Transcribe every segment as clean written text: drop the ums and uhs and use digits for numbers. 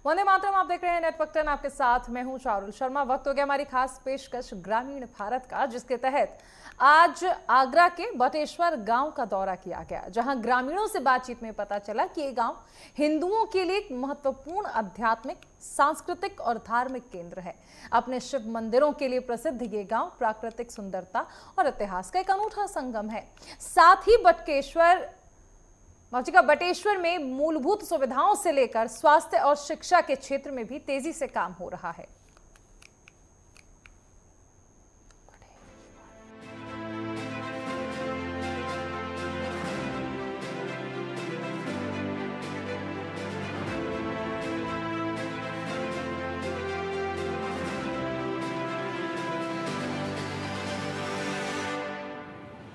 वंदे मातरम, आप देख रहे हैं नेटवर्क 10। आपके साथ मैं हूं चारुल शर्मा। वक्त हो गया हमारी खास पेशकश ग्रामीण भारत का, जिसके तहत आज आगरा के बटेश्वर गांव का दौरा किया गया, जहां ग्रामीणों से बातचीत में पता चला कि ये गांव हिंदुओं के लिए एक महत्वपूर्ण आध्यात्मिक, सांस्कृतिक और धार्मिक केंद्र है। अपने शिव मंदिरों के लिए प्रसिद्ध ये गांव प्राकृतिक सुंदरता और इतिहास का एक अनूठा संगम है। साथ ही बटेश्वर में मूलभूत सुविधाओं से लेकर स्वास्थ्य और शिक्षा के क्षेत्र में भी तेजी से काम हो रहा है।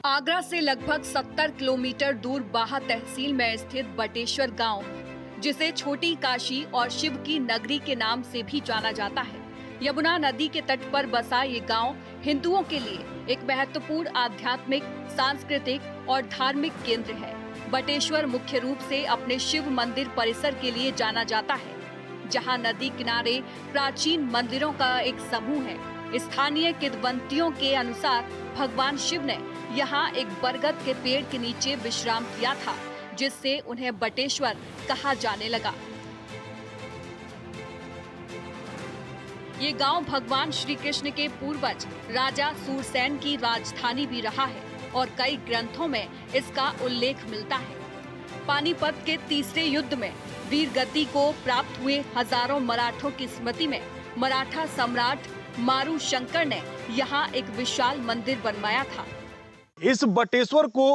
आगरा से लगभग 70 किलोमीटर दूर बाहा तहसील में स्थित बटेश्वर गांव, जिसे छोटी काशी और शिव की नगरी के नाम से भी जाना जाता है, यमुना नदी के तट पर बसा ये गांव हिंदुओं के लिए एक महत्वपूर्ण आध्यात्मिक, सांस्कृतिक और धार्मिक केंद्र है। बटेश्वर मुख्य रूप से अपने शिव मंदिर परिसर के लिए जाना जाता है, जहां नदी किनारे प्राचीन मंदिरों का एक समूह है। स्थानीय किंवदंतियों के अनुसार भगवान शिव ने यहाँ एक बरगद के पेड़ के नीचे विश्राम किया था, जिससे उन्हें बटेश्वर कहा जाने लगा। ये गांव भगवान श्री कृष्ण के पूर्वज राजा सूरसेन की राजधानी भी रहा है और कई ग्रंथों में इसका उल्लेख मिलता है। पानीपत के तीसरे युद्ध में वीर गद्दी को प्राप्त हुए हजारों मराठों की स्मृति में मराठा सम्राट मारू शंकर ने यहाँ एक विशाल मंदिर बनवाया था। इस बटेश्वर को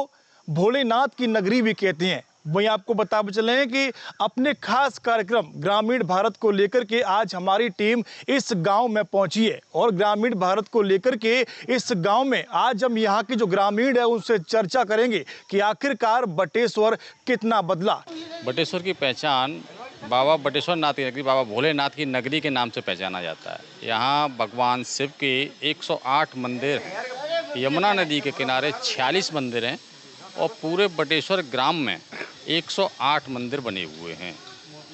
भोलेनाथ की नगरी भी कहते हैं। वहीं आपको बता चले कि अपने खास कार्यक्रम ग्रामीण भारत को लेकर के आज हमारी टीम इस गांव में पहुंची है और ग्रामीण भारत को लेकर के इस गांव में आज हम यहां के जो ग्रामीण है उनसे चर्चा करेंगे कि आखिरकार बटेश्वर कितना बदला। बटेश्वर की पहचान बाबा बटेश्वर नाथ की नगरी, बाबा भोलेनाथ की नगरी के नाम से पहचाना जाता है। यहाँ भगवान शिव के 108 मंदिर हैं। यमुना नदी के किनारे 46 मंदिर हैं और पूरे बटेश्वर ग्राम में 108 मंदिर बने हुए हैं।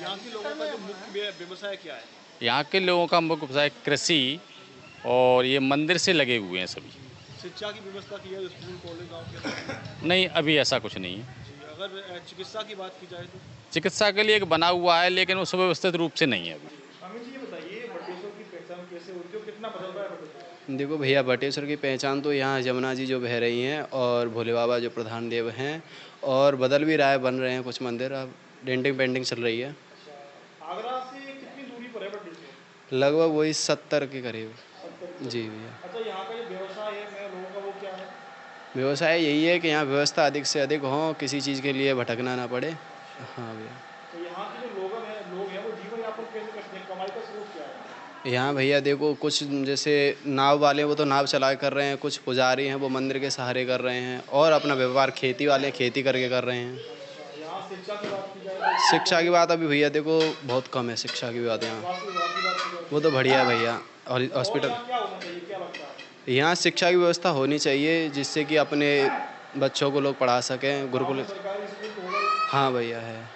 यहाँ के लोगों का जो मुख्य व्यवसाय क्या है? यहाँ के लोगों का मुख्य व्यवसाय कृषि और ये मंदिर से लगे हुए हैं सभी। शिक्षा की व्यवस्था की है स्कूल कॉलेज गाँव के? नहीं, अभी ऐसा कुछ नहीं है। अगर चिकित्सा की बात की जाए तो चिकित्सा के लिए एक बना हुआ है, लेकिन वो सुव्यवस्थित रूप से नहीं है अभी। अमित जी, ये बताइए बटेश्वर की पहचान कैसे होती है, कितना बदल रहा है? देखो भैया, बटेश्वर की पहचान तो यहाँ यमुना जी जो बह रही हैं और भोले बाबा जो प्रधान देव हैं, और बदल भी रहा है, बन रहे हैं कुछ मंदिर, अब डेंटिंग पेंटिंग चल रही है। आगरा से कितनी दूरी पर है बटेश्वर? लगभग वही 70 के करीब। जी भैया। अच्छा, यहाँ का जो व्यवसाय है लोगों का वो क्या है? व्यवसाय यही है कि यहाँ व्यवस्था अधिक से अधिक हो, किसी चीज़ के लिए भटकना ना पड़े। हाँ भैया। तो यहाँ के जो लोग हैं वो जीवन यापन कैसे करते हैं? कमाई का स्रोत क्या है? यहाँ भैया देखो, कुछ जैसे नाव वाले वो तो नाव चला कर रहे हैं, कुछ पुजारी हैं वो मंदिर के सहारे कर रहे हैं, और अपना व्यापार खेती वाले खेती करके कर रहे हैं। यहाँ शिक्षा की बात की जाए? शिक्षा की बात अभी भैया देखो बहुत कम है शिक्षा की बात यहाँ। वो तो बढ़िया है भैया। और हॉस्पिटल क्या होना चाहिए, क्या लगता है? यहाँ शिक्षा की व्यवस्था होनी चाहिए, जिससे कि अपने बच्चों को लोग पढ़ा सकें। गुरुकुल। हाँ भैया है।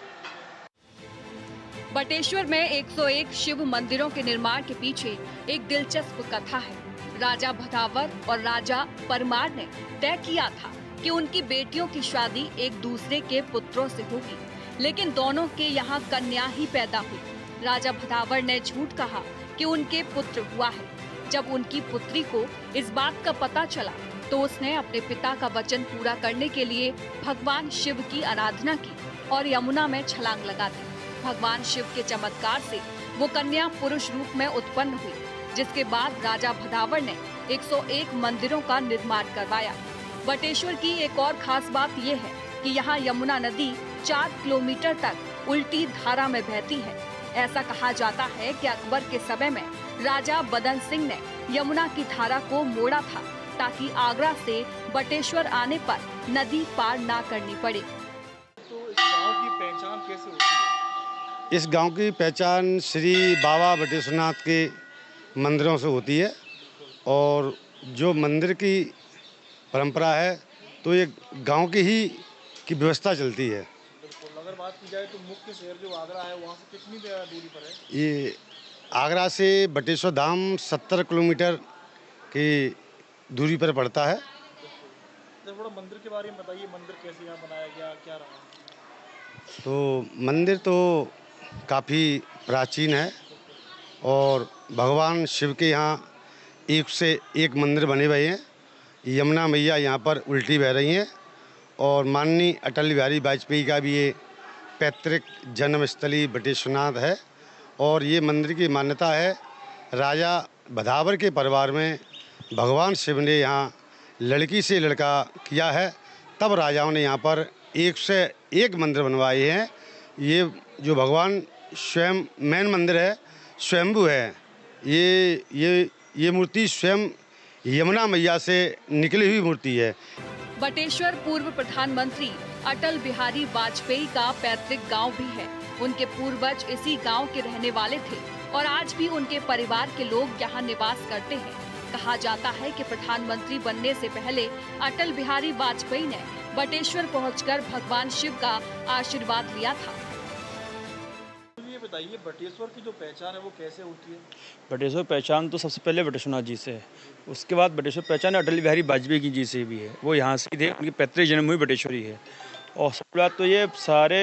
बटेश्वर में 101 शिव मंदिरों के निर्माण के पीछे एक दिलचस्प कथा है। राजा भदावर और राजा परमार ने तय किया था कि उनकी बेटियों की शादी एक दूसरे के पुत्रों से होगी, लेकिन दोनों के यहाँ कन्या ही पैदा हुई। राजा भदावर ने झूठ कहा कि उनके पुत्र हुआ है। जब उनकी पुत्री को इस बात का पता चला तो उसने अपने पिता का वचन पूरा करने के लिए भगवान शिव की आराधना की और यमुना में छलांग लगा दी। भगवान शिव के चमत्कार से वो कन्या पुरुष रूप में उत्पन्न हुई, जिसके बाद राजा भदावर ने 101 मंदिरों का निर्माण करवाया। बटेश्वर की एक और खास बात ये है कि यहाँ यमुना नदी 4 किलोमीटर तक उल्टी धारा में बहती है। ऐसा कहा जाता है कि अकबर के समय में राजा बदन सिंह ने यमुना की धारा को मोड़ा था, ताकि आगरा से बटेश्वर आने पर नदी पार ना करनी पड़े। तो इस गांव की पहचान कैसे होती है? इस गांव की पहचान श्री बाबा बटेश्वरनाथ के मंदिरों से होती है, और जो मंदिर की परंपरा है तो ये गांव की ही की व्यवस्था चलती है। अगर बात की जाए तो मुख्य शहर जो आगरा है वहाँ से कितनी दूरी पर है? ये आगरा से बटेश्वर धाम 70 किलोमीटर की दूरी पर पड़ता है। थोड़ा मंदिर के बारे में बताइए, मंदिर कैसे यहाँ बनाया गया, क्या रहा? तो मंदिर तो काफ़ी प्राचीन है और भगवान शिव के यहाँ एक से एक मंदिर बने हुए हैं। यमुना मैया यहाँ पर उल्टी बह रही हैं और माननीय अटल बिहारी वाजपेयी का भी ये पैतृक जन्मस्थली बटेश्वरनाथ है। और ये मंदिर की मान्यता है, राजा भदावर के परिवार में भगवान शिव ने यहाँ लड़की से लड़का किया है, तब राजाओं ने यहाँ पर एक से एक मंदिर बनवाए हैं। ये जो भगवान स्वयं मेन मंदिर है, स्वयंभू है। ये मूर्ति स्वयं यमुना मैया से निकली हुई मूर्ति है। बटेश्वर पूर्व प्रधानमंत्री अटल बिहारी वाजपेयी का पैतृक गांव भी है। उनके पूर्वज इसी गांव के रहने वाले थे और आज भी उनके परिवार के लोग यहाँ निवास करते हैं। कहा जाता है कि प्रधानमंत्री बनने से पहले अटल बिहारी वाजपेयी ने बटेश्वर पहुंचकर भगवान शिव का आशीर्वाद लिया था। ये बताइए, बटेश्वर की जो पहचान है वो कैसे होती है? बटेश्वर पहचान तो सबसे पहले बटेश्वरनाथ जी से है, उसके बाद बटेश्वर पहचान अटल बिहारी वाजपेयी जी से भी है। वो यहाँ से थे, उनकी पैतृक जन्मभूमि बटेश्वर ही है। और सबसे बात तो ये सारे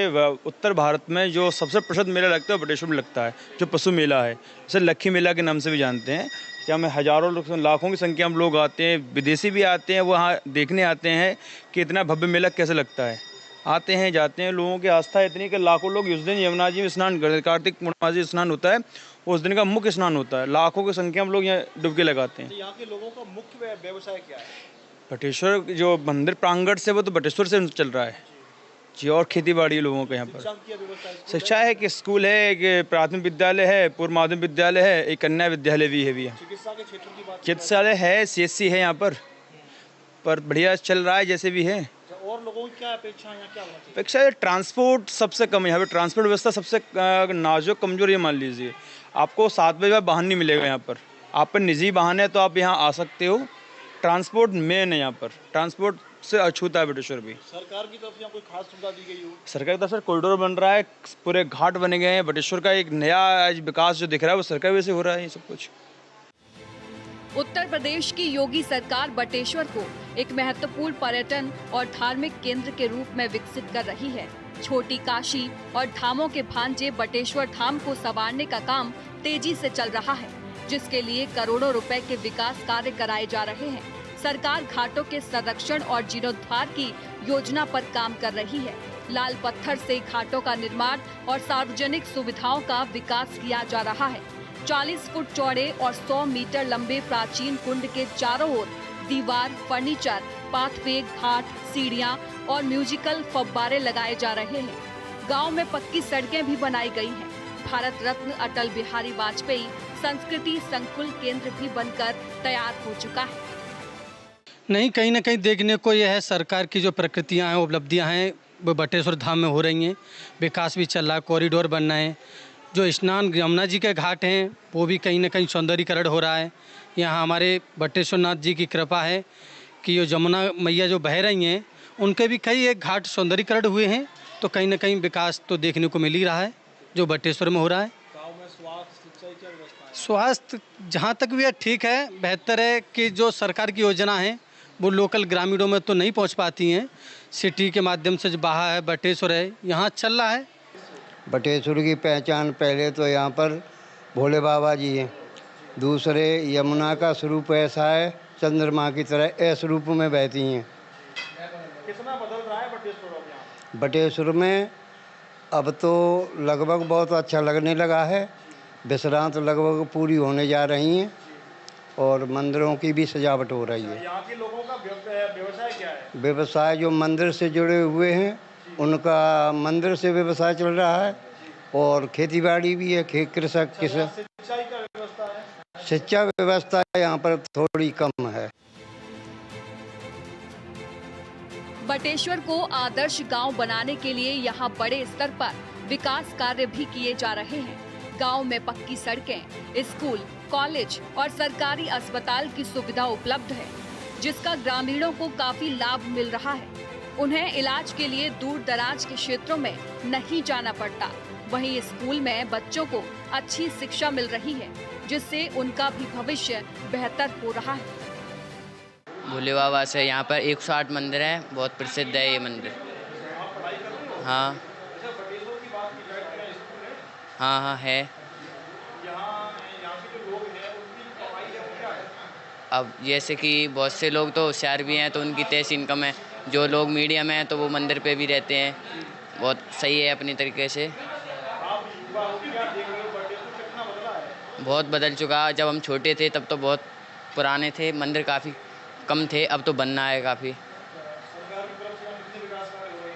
उत्तर भारत में जो सबसे प्रसिद्ध मेला लगता है बटेश्वर में लगता है, जो पशु मेला है, जैसे लक्खी मेला के नाम से भी जानते हैं। क्या में हजारों लाखों की संख्या में लोग आते हैं, विदेशी भी आते हैं, वो यहाँ देखने आते हैं कि इतना भव्य मेला कैसे लगता है। आते हैं जाते हैं, लोगों की आस्था इतनी कि लाखों लोग उस दिन यमुना जी में स्नान करते हैं। कार्तिक पूर्णिमा जी स्नान होता है, उस दिन का मुख्य स्नान होता है। लाखों की संख्या में लोग यहाँ डुबकी लगाते हैं। तो यहाँ के लोगों का मुख्य व्यवसाय क्या है? बटेश्वर जो मंदिर प्रांगण से वो तो बटेश्वर से चल रहा है जी, और खेती बाड़ी है लोगों के यहाँ पर। शिक्षा है कि स्कूल है, एक प्राथमिक विद्यालय है, पूर्व माध्यमिक विद्यालय है, एक कन्या विद्यालय भी है। चिकित्सा के क्षेत्र की बात, चिकित्सालय है, CSC है यहाँ पर बढ़िया चल रहा है जैसे भी है। और लोगों की क्या अपेक्षा है, क्या होना चाहिए? अपेक्षा है ट्रांसपोर्ट सबसे कम है यहाँ पे। ट्रांसपोर्ट व्यवस्था सबसे नाजुक कमजोर, ये मान लीजिए। आपको 7 बजे बाद वाहन नहीं मिलेगा यहाँ पर। आप पर निजी वाहन है तो आप यहाँ आ सकते हो। ट्रांसपोर्ट मेन है यहाँ पर, ट्रांसपोर्ट से अछूता है बटेश्वर भी। सरकार की तरफ से यहाँ कोई खास सुविधा दी गई हो? सरकार की तरफ से कॉरिडोर बन रहा है, पूरे घाट बने गए हैं। बटेश्वर का एक नया आज विकास जो दिख रहा है वो सरकार वजह से हो रहा है ये सब कुछ। उत्तर प्रदेश की योगी सरकार बटेश्वर को एक महत्वपूर्ण पर्यटन और धार्मिक केंद्र के रूप में विकसित कर रही है। छोटी काशी और धामों के भांजे बटेश्वर धाम को संवारने का काम तेजी से चल रहा है, जिसके लिए करोड़ों रुपए के विकास कार्य कराए जा रहे हैं। सरकार घाटों के संरक्षण और जीर्णोद्धार की योजना पर काम कर रही है। लाल पत्थर से घाटों का निर्माण और सार्वजनिक सुविधाओं का विकास किया जा रहा है। 40 फुट चौड़े और 100 मीटर लंबे प्राचीन कुंड के चारों ओर दीवार, फर्नीचर, पाथवे, घाट, सीढ़ियां और म्यूजिकल फव्वारे लगाए जा रहे हैं। गांव में पक्की सड़कें भी बनाई गई हैं। भारत रत्न अटल बिहारी वाजपेयी संस्कृति संकुल केंद्र भी बनकर तैयार हो चुका है। नहीं, कहीं ना कहीं देखने को यह है, सरकार की जो प्रकृतियां हैं, उपलब्धियां हैं, वो बटेश्वर धाम में हो रही हैं। विकास भी चल रहा है, कॉरिडोर बनना है। जो स्नान यमुना जी के घाट हैं वो भी कहीं ना कहीं सौंदर्यीकरण हो रहा है। यहाँ हमारे बटेश्वरनाथ जी की कृपा है कि ये यमुना मैया जो बह रही हैं उनके भी कई एक घाट सौंदर्यीकरण हुए हैं। तो कहीं ना कहीं विकास तो देखने को मिल ही रहा है जो बटेश्वर में हो रहा है। गाँव में स्वास्थ्य, शिक्षा की क्या व्यवस्था है? स्वास्थ्य जहाँ तक भी है ठीक है, बेहतर है कि जो सरकार की योजना है वो लोकल ग्रामीणों में तो नहीं पहुँच पाती हैं। सिटी के माध्यम से जो बाहर है, बटेश्वर है, यहाँ चल रहा है। बटेश्वर की पहचान पहले तो यहाँ पर भोले बाबा जी हैं। दूसरे यमुना का स्वरूप ऐसा है, चंद्रमा की तरह ऐसे रूप में बहती हैं। कितना बदल रहा है बटेश्वर अब यहाँ? बटेश्वर में अब तो लगभग बहुत अच्छा लगने लगा है। विश्रांत लगभग पूरी होने जा रही हैं और मंदिरों की भी सजावट हो रही है। यहाँ के लोगों का व्यवसाय क्या है? व्यवसाय जो मंदिर से जुड़े हुए हैं उनका मंदिर से व्यवसाय चल रहा है और खेतीबाड़ी भी है। कृषक सिंचाई का व्यवस्था है? शिक्षा व्यवस्था यहाँ पर थोड़ी कम है। बटेश्वर को आदर्श गांव बनाने के लिए यहाँ बड़े स्तर पर विकास कार्य भी किए जा रहे हैं। गांव में पक्की सड़कें, स्कूल, कॉलेज और सरकारी अस्पताल की सुविधा उपलब्ध है, जिसका ग्रामीणों को काफी लाभ मिल रहा है। उन्हें इलाज के लिए दूर दराज के क्षेत्रों में नहीं जाना पड़ता। वहीं स्कूल में बच्चों को अच्छी शिक्षा मिल रही है, जिससे उनका भी भविष्य बेहतर हो रहा है। भोले बाबा से यहाँ पर 108 मंदिर है, बहुत प्रसिद्ध है ये मंदिर। हाँ हाँ हाँ है। अब जैसे कि बहुत से लोग तो होशियार भी हैं तो उनकी तेज इनकम है, जो लोग मीडियम हैं तो वो मंदिर पे भी रहते हैं। बहुत सही है अपनी तरीके से। बहुत बदल चुका, जब हम छोटे थे तब तो बहुत पुराने थे, मंदिर काफ़ी कम थे, अब तो बनना है काफ़ी।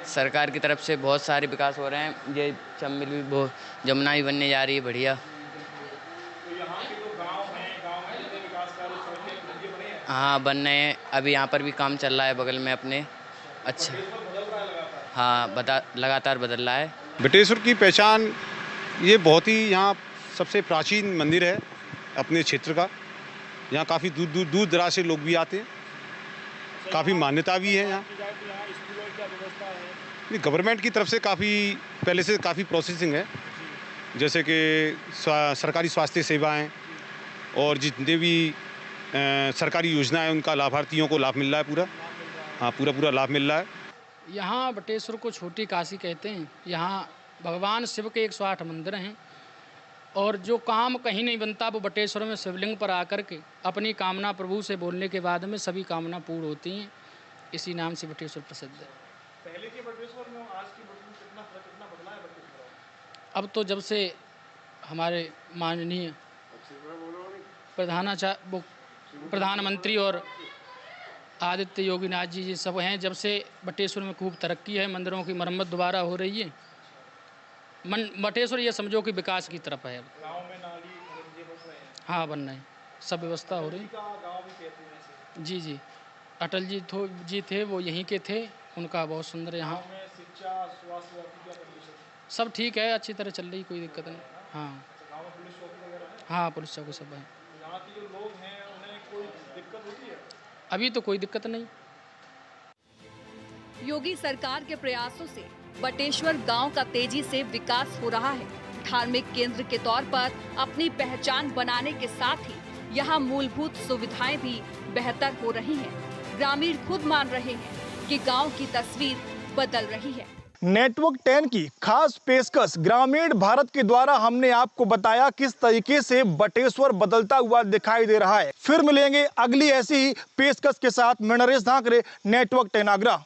सरकार की तरफ से बहुत सारे विकास हो रहे हैं, ये चम्बल भी बहुत, जमुना भी बनने जा रही है बढ़िया। हाँ बन रहे हैं, अभी यहाँ पर भी काम चल रहा है बगल में अपने। अच्छा हाँ लगातार बदल रहा है। बटेश्वर की पहचान ये बहुत ही यहाँ सबसे प्राचीन मंदिर है अपने क्षेत्र का। यहाँ काफ़ी दूर दराज से लोग भी आते हैं, काफ़ी मान्यता भी है यहाँ। गवर्नमेंट की तरफ से काफ़ी पहले से काफ़ी प्रोसेसिंग है, जैसे कि सरकारी स्वास्थ्य सेवाएं और जितने भी सरकारी योजनाएं उनका लाभार्थियों को लाभ मिल रहा है पूरा। हाँ पूरा लाभ मिल रहा है। यहाँ बटेश्वर को छोटी काशी कहते हैं। यहाँ भगवान शिव के 108 मंदिर हैं और जो काम कहीं नहीं बनता वो बटेश्वर में शिवलिंग पर आकर के अपनी कामना प्रभु से बोलने के बाद में सभी कामना पूर्ण होती हैं। इसी नाम से बटेश्वर प्रसिद्ध है। पहले के बटेश्वर में आज की बटेश्वर कितना बदला है बटेश्वर? अब तो जब से हमारे माननीय प्रधानमंत्री और आदित्य योगीनाथ जी सब हैं, जब से बटेश्वर में खूब तरक्की है, मंदिरों की मरम्मत दोबारा हो रही है। बटेश्वर ये समझो कि विकास की तरफ है। गांव में नाली बन रहे हैं। हाँ बन रहे हैं, सब व्यवस्था हो रही है। गांव भी कहते हैं। जी अटल जी थे, वो यहीं के थे, उनका बहुत सुंदर यहाँ शिक्षा स्वास्थ्य क्या कंडीशन? सब ठीक है, अच्छी तरह चल रही, कोई दिक्कत नहीं। हाँ गांव में पुलिस चौकी वगैरह है? हाँ पुलिस चौकी सब है। यहाँ के जो लोग हैं उन्हें कोई दिक्कत होती है? अभी तो कोई दिक्कत नहीं। योगी सरकार के प्रयासों से बटेश्वर गांव का तेजी से विकास हो रहा है। धार्मिक केंद्र के तौर पर अपनी पहचान बनाने के साथ ही यहाँ मूलभूत सुविधाएं भी बेहतर हो रही हैं। ग्रामीण खुद मान रहे हैं कि गांव की तस्वीर बदल रही है। नेटवर्क 10 की खास पेशकश ग्रामीण भारत के द्वारा हमने आपको बताया किस तरीके से बटेश्वर बदलता हुआ दिखाई दे रहा है। फिर मिलेंगे अगली ऐसी ही पेशकश के साथ। मैं नरेश धाकरे, नेटवर्क 10 आगरा।